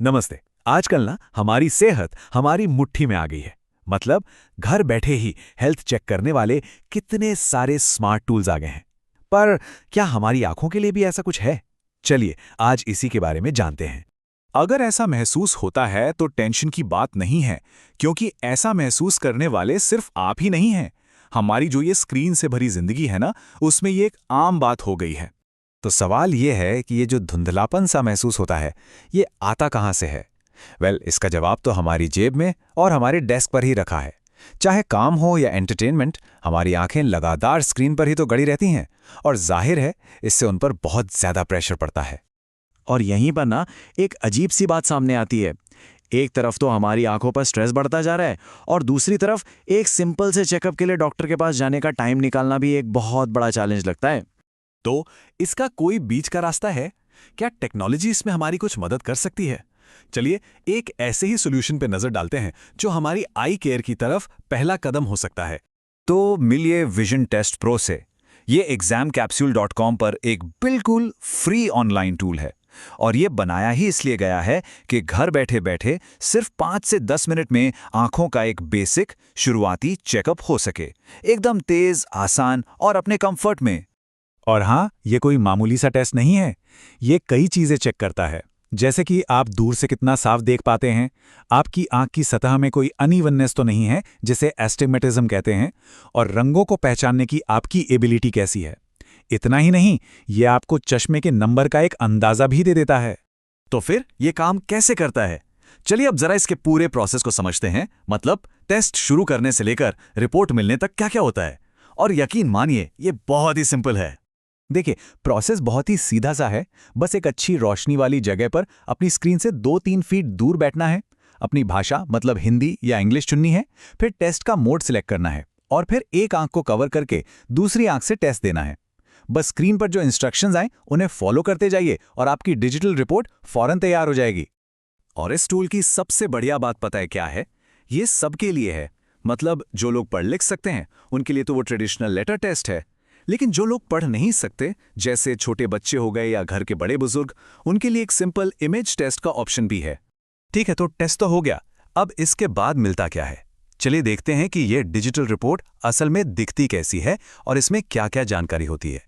नमस्ते। आजकल ना हमारी सेहत हमारी मुट्ठी में आ गई है। मतलब घर बैठे ही हेल्थ चेक करने वाले कितने सारे स्मार्ट टूल्स आ गए हैं। पर क्या हमारी आंखों के लिए भी ऐसा कुछ है? चलिए आज इसी के बारे में जानते हैं। अगर ऐसा महसूस होता है तो टेंशन की बात नहीं है, क्योंकि ऐसा महसूस करने वाले सिर्फ आप ही नहीं हैं। हमारी जो ये स्क्रीन से भरी जिंदगी है ना, उसमें ये एक आम बात हो गई है। तो सवाल ये है कि ये जो धुंधलापन सा महसूस होता है, ये आता कहाँ से है? इसका जवाब तो हमारी जेब में और हमारे डेस्क पर ही रखा है। चाहे काम हो या एंटरटेनमेंट, हमारी आंखें लगातार स्क्रीन पर ही तो गड़ी रहती हैं और जाहिर है इससे उन पर बहुत ज्यादा प्रेशर पड़ता है। और यहीं पर ना एक अजीब सी बात सामने आती है। एक तरफ तो हमारी आंखों पर स्ट्रेस बढ़ता जा रहा है और दूसरी तरफ एक सिंपल से चेकअप के लिए डॉक्टर के पास जाने का टाइम निकालना भी एक बहुत बड़ा चैलेंज लगता है। तो इसका कोई बीच का रास्ता है? क्या टेक्नोलॉजी इसमें हमारी कुछ मदद कर सकती है? चलिए एक ऐसे ही सॉल्यूशन पे नजर डालते हैं जो हमारी आई केयर की तरफ पहला कदम हो सकता है। तो मिलिए विजन टेस्ट प्रो से। ये examcapsule.com पर एक बिल्कुल फ्री ऑनलाइन टूल है और ये बनाया ही इसलिए गया है कि घर बैठे बैठे सिर्फ 5 से 10 मिनट में आंखों का एक बेसिक शुरुआती चेकअप हो सके, एकदम तेज, आसान और अपने कंफर्ट में। और हाँ, ये कोई मामूली सा टेस्ट नहीं है। ये कई चीजें चेक करता है, जैसे कि आप दूर से कितना साफ देख पाते हैं, आपकी आंख की सतह में कोई अनइवननेस तो नहीं है जिसे एस्टिग्मेटिज्म कहते हैं, और रंगों को पहचानने की आपकी एबिलिटी कैसी है। इतना ही नहीं, ये आपको चश्मे के नंबर का एक अंदाजा भी दे देता है। तो फिर ये काम कैसे करता है? चलिए अब जरा इसके पूरे प्रोसेस को समझते हैं। मतलब टेस्ट शुरू करने से लेकर रिपोर्ट मिलने तक क्या क्या होता है। और यकीन मानिए ये बहुत ही सिंपल है। देखिए, प्रोसेस बहुत ही सीधा सा है। बस एक अच्छी रोशनी वाली जगह पर अपनी स्क्रीन से 2-3 फीट दूर बैठना है, अपनी भाषा मतलब हिंदी या इंग्लिश चुननी है, फिर टेस्ट का मोड सिलेक्ट करना है और फिर एक आंख को कवर करके दूसरी आंख से टेस्ट देना है। बस स्क्रीन पर जो इंस्ट्रक्शंस आए उन्हें फॉलो करते जाइए और आपकी डिजिटल रिपोर्ट फौरन तैयार हो जाएगी। और इस टूल की सबसे बढ़िया बात पता है क्या है? ये सबके लिए है। मतलब जो लोग पढ़ लिख सकते हैं उनके लिए तो वो ट्रेडिशनल लेटर टेस्ट है, लेकिन जो लोग पढ़ नहीं सकते, जैसे छोटे बच्चे हो गए या घर के बड़े बुजुर्ग, उनके लिए एक सिंपल इमेज टेस्ट का ऑप्शन भी है। ठीक है, तो टेस्ट तो हो गया। अब इसके बाद मिलता क्या है? चलिए देखते हैं कि ये डिजिटल रिपोर्ट असल में दिखती कैसी है और इसमें क्या क्या जानकारी होती है।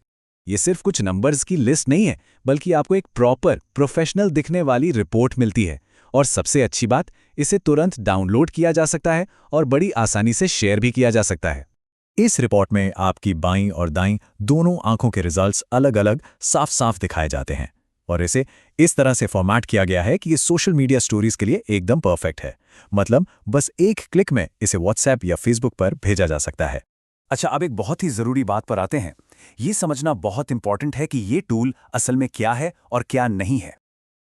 ये सिर्फ कुछ नंबर्स की लिस्ट नहीं है, बल्कि आपको एक प्रॉपर प्रोफेशनल दिखने वाली रिपोर्ट मिलती है। और सबसे अच्छी बात, इसे तुरंत डाउनलोड किया जा सकता है और बड़ी आसानी से शेयर भी किया जा सकता है। इस रिपोर्ट में आपकी बाईं और दाईं दोनों आंखों के रिजल्ट्स अलग अलग साफ साफ दिखाए जाते हैं और इसे इस तरह से फॉर्मेट किया गया है कि ये सोशल मीडिया स्टोरीज के लिए एकदम परफेक्ट है। मतलब बस एक क्लिक में इसे व्हाट्सएप या फेसबुक पर भेजा जा सकता है। अच्छा, अब एक बहुत ही जरूरी बात पर आते हैं। ये समझना बहुत इंपॉर्टेंट है कि ये टूल असल में क्या है और क्या नहीं है।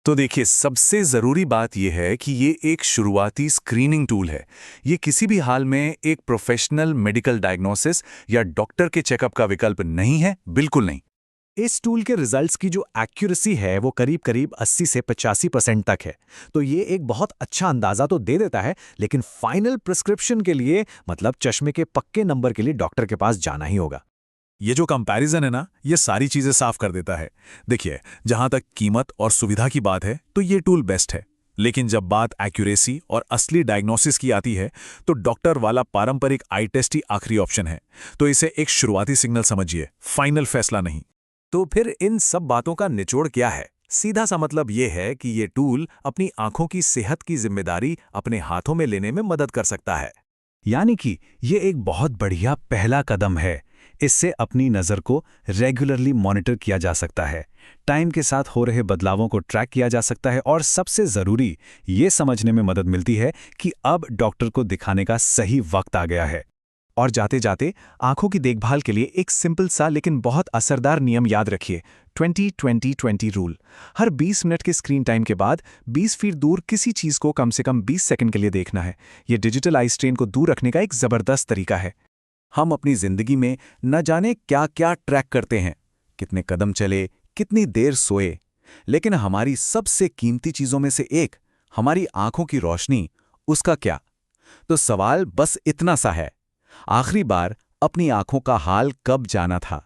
तो देखिए, सबसे जरूरी बात यह है कि ये एक शुरुआती स्क्रीनिंग टूल है। ये किसी भी हाल में एक प्रोफेशनल मेडिकल डायग्नोसिस या डॉक्टर के चेकअप का विकल्प नहीं है, बिल्कुल नहीं। इस टूल के रिजल्ट्स की जो एक्यूरेसी है वो करीब करीब 80 से 85% तक है। तो ये एक बहुत अच्छा अंदाजा तो दे देता है, लेकिन फाइनल प्रिस्क्रिप्शन के लिए, मतलब चश्मे के पक्के नंबर के लिए डॉक्टर के पास जाना ही होगा। ये जो कंपैरिजन है ना, ये सारी चीजें साफ कर देता है। देखिए, जहां तक कीमत और सुविधा की बात है तो ये टूल बेस्ट है, लेकिन जब बात एक्यूरेसी और असली डायग्नोसिस की आती है तो डॉक्टर वाला पारंपरिक आई टेस्ट ही आखिरी ऑप्शन है। तो इसे एक शुरुआती सिग्नल समझिए, फाइनल फैसला नहीं। तो फिर इन सब बातों का निचोड़ क्या है? सीधा सा मतलब ये है कि ये टूल अपनी आंखों की सेहत की जिम्मेदारी अपने हाथों में लेने में मदद कर सकता है। यानी कि ये एक बहुत बढ़िया पहला कदम है। इससे अपनी नज़र को रेगुलरली मॉनिटर किया जा सकता है, टाइम के साथ हो रहे बदलावों को ट्रैक किया जा सकता है और सबसे ज़रूरी, ये समझने में मदद मिलती है कि अब डॉक्टर को दिखाने का सही वक्त आ गया है। और जाते जाते आंखों की देखभाल के लिए एक सिंपल सा लेकिन बहुत असरदार नियम याद रखिए, 20-20-20 रूल। हर 20 मिनट के स्क्रीन टाइम के बाद 20 फीट दूर किसी चीज़ को कम से कम 20 सेकंड के लिए देखना है। ये डिजिटल आई स्ट्रेन को दूर रखने का एक ज़बरदस्त तरीका है। हम अपनी जिंदगी में न जाने क्या क्या ट्रैक करते हैं, कितने कदम चले, कितनी देर सोए, लेकिन हमारी सबसे कीमती चीजों में से एक, हमारी आंखों की रोशनी, उसका क्या? तो सवाल बस इतना सा है, आखिरी बार अपनी आंखों का हाल कब जाना था?